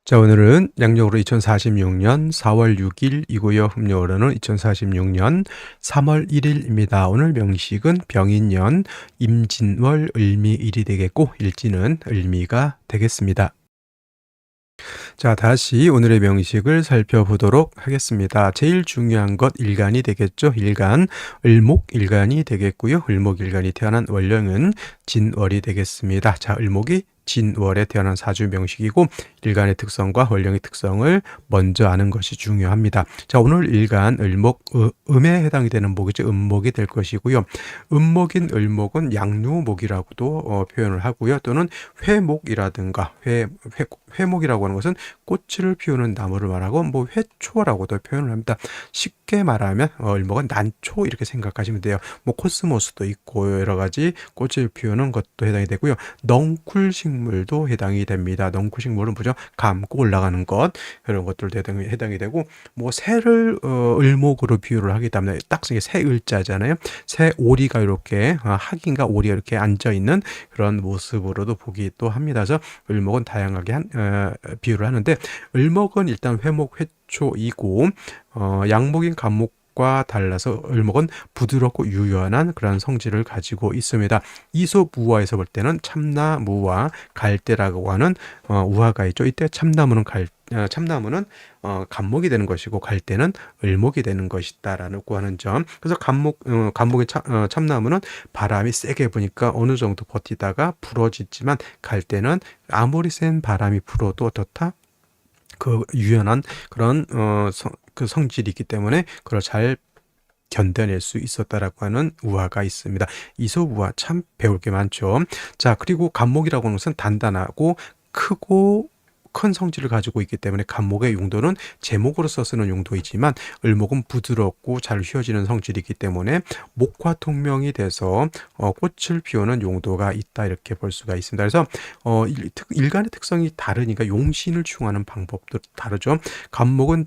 자, 오늘은 양력으로 2046년 4월 6일이고요. 음력으로는 2046년 3월 1일입니다. 오늘 명식은 병인년 임진월 을미일이 되겠고 일지는 을미가 되겠습니다. 자, 다시 오늘의 명식을 살펴보도록 하겠습니다. 제일 중요한 것 일간이 되겠죠. 일간, 을목일간이 되겠고요. 을목일간이 태어난 월령은 진월이 되겠습니다. 자, 을목이 진월에 태어난 사주 명식이고 일간의 특성과 월령의 특성을 먼저 아는 것이 중요합니다. 자, 오늘 일간 을목, 음에 해당이 되는 목이죠. 음목이 될 것이고요. 음목인 을목은 양류목이라고도 표현을 하고요. 또는 회목이라든가 회목이라고 하는 것은 꽃을 피우는 나무를 말하고 뭐 회초라고도 표현을 합니다. 쉽게 말하면 을목은 난초 이렇게 생각하시면 돼요. 뭐 코스모스도 있고 여러 가지 꽃을 피우는 것도 해당이 되고요. 넝쿨 식물도 해당이 됩니다. 넝쿨 식물은 뭐죠? 감고 올라가는 것 그런 것들도 해당이 되고 뭐 새를 을목으로 비유를 하기 때문에 딱 새 을자잖아요. 새 오리가 이렇게 학인가 오리가 이렇게 앉아 있는 그런 모습으로도 보기도 합니다. 그래서 을목은 다양하게 비유를 하는데 을목은 일단 회목 회초이고 양목인 간목과 달라서 을목은 부드럽고 유연한 그런 성질을 가지고 있습니다. 이솝우화에서 볼 때는 참나무와 갈대라고 하는 우화가 있죠. 이때 참나무는 간목이 되는 것이고 갈대는 을목이 되는 것이다라고 하는 점. 그래서 간목의 참나무는 바람이 세게 부니까 어느 정도 버티다가 부러지지만 갈대는 아무리 센 바람이 불어도 어떻다? 그 유연한 그런 그 성질이 있기 때문에 그걸 잘 견뎌낼 수 있었다라고 하는 우화가 있습니다. 이솝우화 참 배울 게 많죠. 자, 그리고 간목이라고 하는 것은 단단하고 크고 큰 성질을 가지고 있기 때문에 간목의 용도는 제목으로서 쓰는 용도이지만 을목은 부드럽고 잘 휘어지는 성질이기 때문에 목화 통명이 돼서 꽃을 피우는 용도가 있다 이렇게 볼 수가 있습니다. 그래서 일간의 특성이 다르니까 용신을 취용하는 방법도 다르죠. 간목은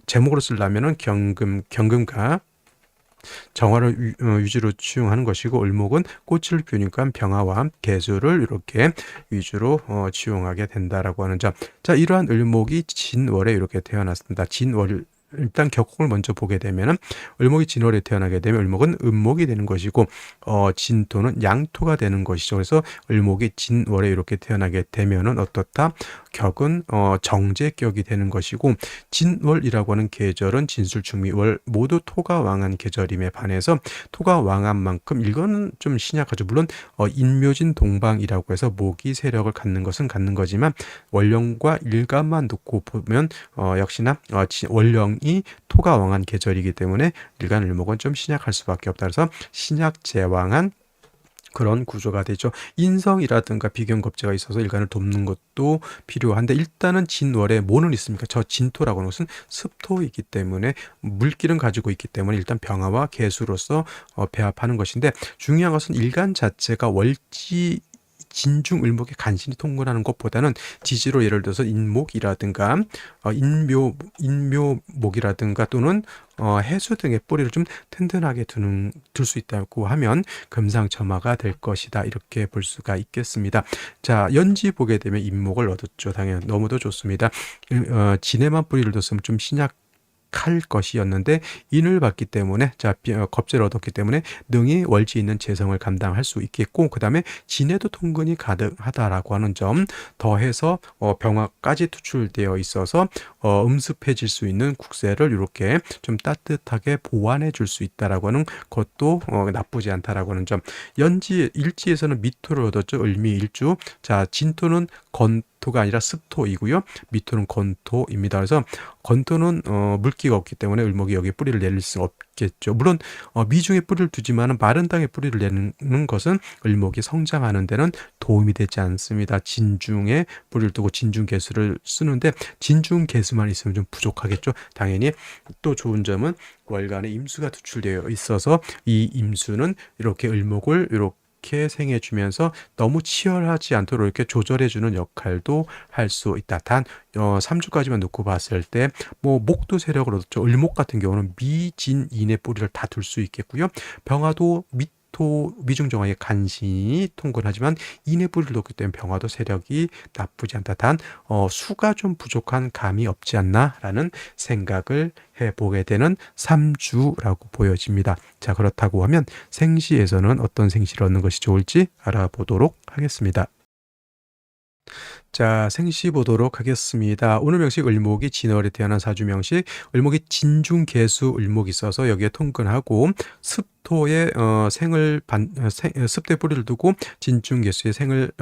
제목으로 쓰려면은 경금과 정화를 위주로 취용하는 것이고 을목은 꽃을 피우니까 병화와 개수를 이렇게 위주로 취용하게 된다라고 하는 점. 자, 이러한 을목이 진월에 이렇게 태어났습니다. 진월 일단 격국을 먼저 보게 되면은 을목이 진월에 태어나게 되면 을목은 음목이 되는 것이고 진토는 양토가 되는 것이죠. 그래서 을목이 진월에 이렇게 태어나게 되면은 어떻다? 격은 정제격이 되는 것이고 진월이라고 하는 계절은 진술충미월 모두 토가 왕한 계절임에 반해서 토가 왕한 만큼 이거는 좀 신약하죠. 물론 인묘진 동방이라고 해서 모기 세력을 갖는 것은 갖는 거지만 월령과 일간만 놓고 보면 역시나 월령이 토가 왕한 계절이기 때문에 일간 을목은 좀 신약할 수밖에 없다. 그래서 신약 제왕한 그런 구조가 되죠. 인성이라든가 비견겁제가 있어서 일간을 돕는 것도 필요한데 일단은 진월에 뭐는 있습니까? 저 진토라고 하는 것은 습토이기 때문에 물기는 가지고 있기 때문에 일단 병화와 개수로서 배합하는 것인데 중요한 것은 일간 자체가 월지 진중을목의 간신히 통근하는 것보다는 지지로 예를 들어서 인목이라든가 인묘목이라든가 또는 해수 등의 뿌리를 좀 튼튼하게 둘 수 있다고 하면 금상첨화가 될 것이다 이렇게 볼 수가 있겠습니다. 자, 연지 보게 되면 인목을 얻었죠. 당연히 너무도 좋습니다. 진에만 뿌리를 뒀으면 좀 신약 칼 것이었는데 인을 받기 때문에 겁재를 얻었기 때문에 능히 월지 있는 재성을 감당할 수 있겠고 그 다음에 진에도 통근이 가득하다라고 하는 점 더해서 병화까지 투출되어 있어서 음습해질 수 있는 국세를 이렇게 좀 따뜻하게 보완해 줄 수 있다라고 하는 것도 나쁘지 않다라고 하는 점. 연지 일지에서는 미토를 얻었죠. 을미일주. 자, 진토는 건토가 아니라 습토이고요. 미토는 건토입니다. 그래서 건토는 물기가 없기 때문에 을목이 여기에 뿌리를 내릴 수 없겠죠. 물론 미중에 뿌리를 두지만 마른 땅에 뿌리를 내는 것은 을목이 성장하는 데는 도움이 되지 않습니다. 진중에 뿌리를 두고 진중개수를 쓰는데 진중개수만 있으면 좀 부족하겠죠. 당연히 또 좋은 점은 월간에 임수가 투출되어 있어서 이 임수는 이렇게 을목을 이렇게 생해주면서 너무 치열하지 않도록 이렇게 조절해주는 역할도 할 수 있다. 단 3주까지만 놓고 봤을 때 뭐 목도 세력을 얻었죠. 을목 같은 경우는 미진인의 뿌리를 다 둘 수 있겠고요. 병화도 미중정화의 간신히 통근하지만 인의 뿌리를 놓기 때문에 병화도 세력이 나쁘지 않다. 단 수가 좀 부족한 감이 없지 않나라는 생각을 해보게 되는 3주라고 보여집니다. 자, 그렇다고 하면 생시에서는 어떤 생시를 얻는 것이 좋을지 알아보도록 하겠습니다. 자, 생시 보도록 하겠습니다. 오늘 명식 을목이 진월에 태어난 사주 명식, 을목이 진중개수 을목이 있어서 여기에 통근하고 습토에 습대 뿌리를 두고 진중개수에 생을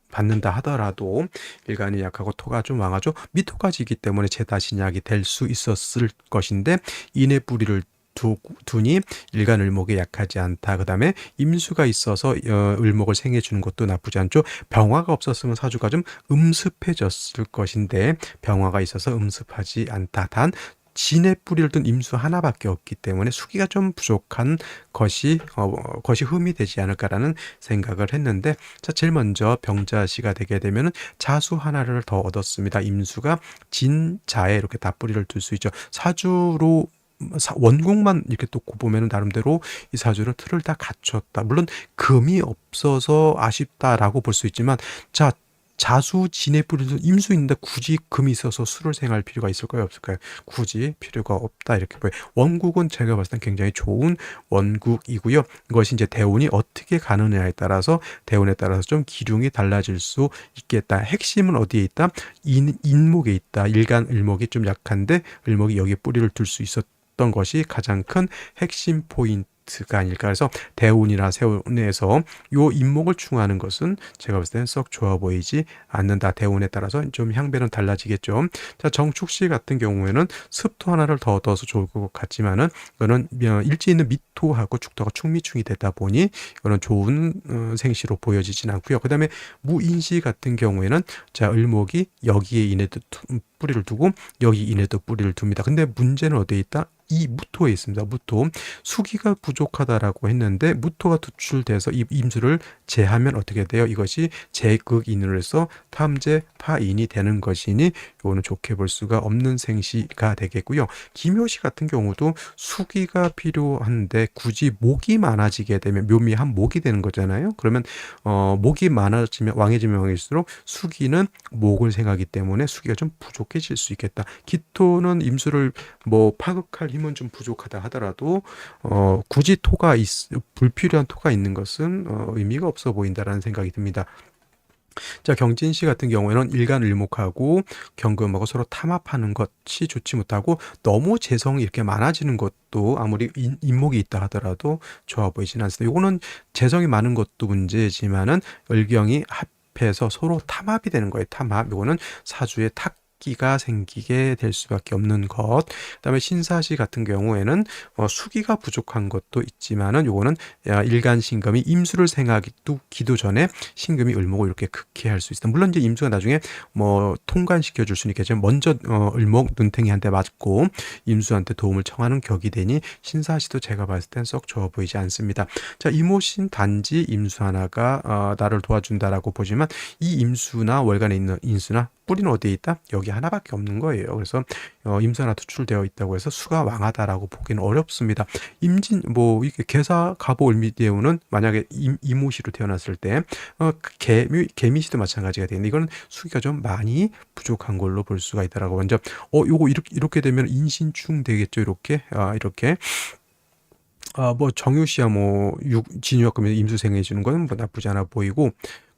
받는다 하더라도 일간이 약하고 토가 좀 왕하죠. 미토까지 있기 때문에 재다신약이 될 수 있었을 것인데 인의 뿌리를 두니 일간 을목에 약하지 않다. 그 다음에 임수가 있어서 을목을 생해 주는 것도 나쁘지 않죠. 병화가 없었으면 사주가 좀 음습해졌을 것인데 병화가 있어서 음습하지 않다. 단 진의 뿌리를 둔 임수 하나밖에 없기 때문에 수기가 좀 부족한 것이 흠이 되지 않을까라는 생각을 했는데, 자, 제일 먼저 병자시가 되게 되면 자수 하나를 더 얻었습니다. 임수가 진자에 이렇게 다 뿌리를 둘 수 있죠. 사주로 원국만 이렇게 또 보면 나름대로 이 사주는 틀을 다 갖췄다. 물론 금이 없어서 아쉽다라고 볼 수 있지만, 자, 자수 진의 뿌리도 임수인데 굳이 금이 있어서 수를 생할 필요가 있을까요, 없을까요? 굳이 필요가 없다, 이렇게 보여요. 원국은 제가 봤을 땐 굉장히 좋은 원국이고요. 이것이 이제 대운이 어떻게 가느냐에 따라서 대운에 따라서 좀 기둥이 달라질 수 있겠다. 핵심은 어디에 있다? 인목에 있다. 일간 을목이 좀 약한데 을목이 여기에 뿌리를 둘 수 있었던 것이 가장 큰 핵심 포인트가 아닐까. 그래서 대운이나 세운에서 요 인목을 충하는 것은 제가 봤을 때는 썩 좋아 보이지 않는다. 대운에 따라서 좀 향배는 달라지겠죠. 자, 정축시 같은 경우에는 습토 하나를 더 얻어서 좋을 것 같지만은 이거는 일지 있는 미토하고 축토가 축미충이 되다 보니 이거는 좋은 생시로 보여지진 않고요. 그 다음에 무인시 같은 경우에는 자, 을목이 여기에 인해도 뿌리를 두고 여기 인해도 뿌리를 둡니다. 근데 문제는 어디에 있다? 이 무토에 있습니다. 무토. 수기가 부족하다라고 했는데 무토가 투출돼서 이 임수를 제하면 어떻게 돼요? 이것이 제극인으로 해서 탐제 파인이 되는 것이니 이거는 좋게 볼 수가 없는 생시가 되겠고요. 기묘시 같은 경우도 수기가 필요한데 굳이 목이 많아지게 되면 묘미한 목이 되는 거잖아요. 그러면 목이 많아지면 왕해지면 왕일수록 수기는 목을 생하기 때문에 수기가 좀 부족해질 수 있겠다. 기토는 임수를 파극할 힘은 좀 부족하다 하더라도 굳이 불필요한 토가 있는 것은 의미가 없어 보인다라는 생각이 듭니다. 자, 경진시 같은 경우에는 일간 을목하고 경금하고 서로 탐합하는 것이 좋지 못하고 너무 재성이 이렇게 많아지는 것도 아무리 인목이 있다 하더라도 좋아 보이지는 않습니다. 이거는 재성이 많은 것도 문제지만은 을경이 합해서 서로 탐합이 되는 거예요. 탐합. 이거는 사주의 기가 생기게 될 수밖에 없는 것. 그다음에 신사시 같은 경우에는 수기가 부족한 것도 있지만은 요거는 일간 신금이 임수를 생하기도 전에 신금이 을목을 이렇게 극해할 수 있다. 물론 이제 임수가 나중에 통관시켜 줄 수는 있겠지만 먼저 을목 눈탱이한테 맞고 임수한테 도움을 청하는 격이 되니 신사시도 제가 봤을 땐 썩 좋아 보이지 않습니다. 자, 이모신 단지 임수 하나가 나를 도와준다라고 보지만 이 임수나 월간에 있는 인수나 뿌리는 어디에 있다? 여기 하나밖에 없는 거예요. 그래서 임수 하나 투출되어 있다고 해서 수가 왕하다라고 보기는 어렵습니다. 이게 개사 갑오 을미대운은 만약에 이모시로 태어났을 때 개미시도 마찬가지가 되는데 이거는 수기가 좀 많이 부족한 걸로 볼 수가 있다라고. 먼저 요거 이렇게 되면 인신충 되겠죠. 이렇게 정유시야 진유학금에 임수생해 주는 건 나쁘지 않아 보이고,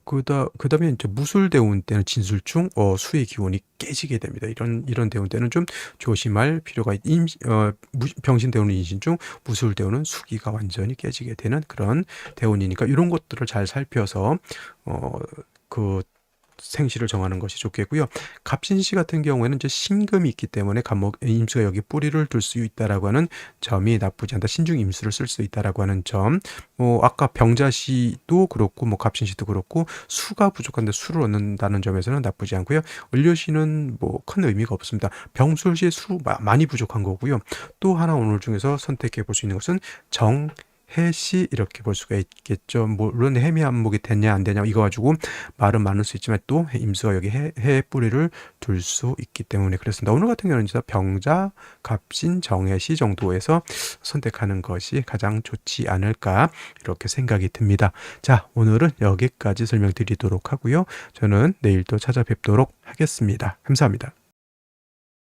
그다음에 이제 무술대운 때는 진술충 수의 기운이 깨지게 됩니다. 이런 대운 때는 좀 조심할 필요가 병신대운은 인신충, 무술대운은 수기가 완전히 깨지게 되는 그런 대운이니까 이런 것들을 잘 살펴서 그 생시를 정하는 것이 좋겠고요. 갑신시 같은 경우에는 이제 신금이 있기 때문에 임수가 여기 뿌리를 둘 수 있다라고 하는 점이 나쁘지 않다. 신중 임수를 쓸 수 있다라고 하는 점. 아까 병자시도 그렇고 갑신시도 그렇고 수가 부족한데 수를 얻는다는 점에서는 나쁘지 않고요. 을료시는 큰 의미가 없습니다. 병술시의 수 많이 부족한 거고요. 또 하나 오늘 중에서 선택해 볼 수 있는 것은 해시 이렇게 볼 수가 있겠죠. 물론 해미 한목이 되냐 안 되냐 이거 가지고 말은 많을 수 있지만 또 임수가 여기 해 뿌리를 둘 수 있기 때문에 그렇습니다. 오늘 같은 경우는 진짜 병자, 갑신, 정해시 정도에서 선택하는 것이 가장 좋지 않을까 이렇게 생각이 듭니다. 자, 오늘은 여기까지 설명드리도록 하고요. 저는 내일 또 찾아뵙도록 하겠습니다. 감사합니다.